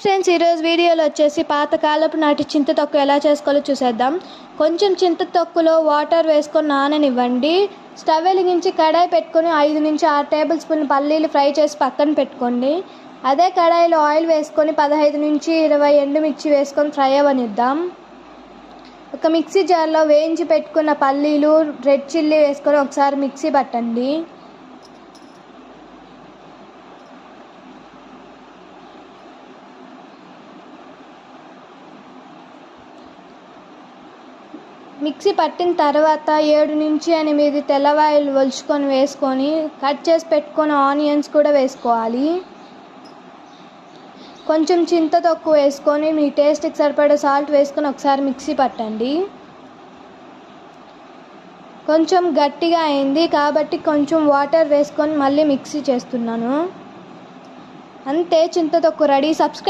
Friends, ఈరోజు వీడియోలో వచ్చేసి పాతకాలపు నాటి చింత తొక్కు ఎలా చేసుకోవాలో చూసేద్దాం. కొంచెం చింత తొక్కులో వాటర్ వేసుకొని నాననివ్వండి. స్టవ్ వెలిగించి కడాయి పెట్టుకొని 5 నుంచి 6 టేబుల్ స్పూన్ల పల్లీలు ఫ్రై చేసి పక్కన పెట్టుకోండి. అదే కడాయిలో ఆయిల్ వేసుకొని 15 నుంచి 20 ఎండుమిర్చి వేసుకొని ఫ్రై అవ్వనిద్దాం. ఒక మిక్సీ జార్లో వేయించి పెట్టుకున్న పల్లీలు, రెడ్ చిల్లీ వేసుకొని ఒకసారి మిక్సీ పట్టండి. మిక్సీ పట్టిన తర్వాత 7 నుంచి 8 తెల్లవాయలు ఒలుచుకొని వేసుకొని కట్ చేసి పెట్టుకొని ఆనియన్స్ కూడా వేసుకోవాలి. కొంచెం చింత తొక్కు వేసుకొని మీ టేస్ట్కి సరిపడే సాల్ట్ వేసుకొని ఒకసారి మిక్సీ పట్టండి. కొంచెం గట్టిగా అయింది కాబట్టి కొంచెం వాటర్ వేసుకొని మళ్ళీ మిక్సీ చేస్తున్నాను. అంతే, చింత తొక్కు రెడీ. సబ్స్క్రైబ్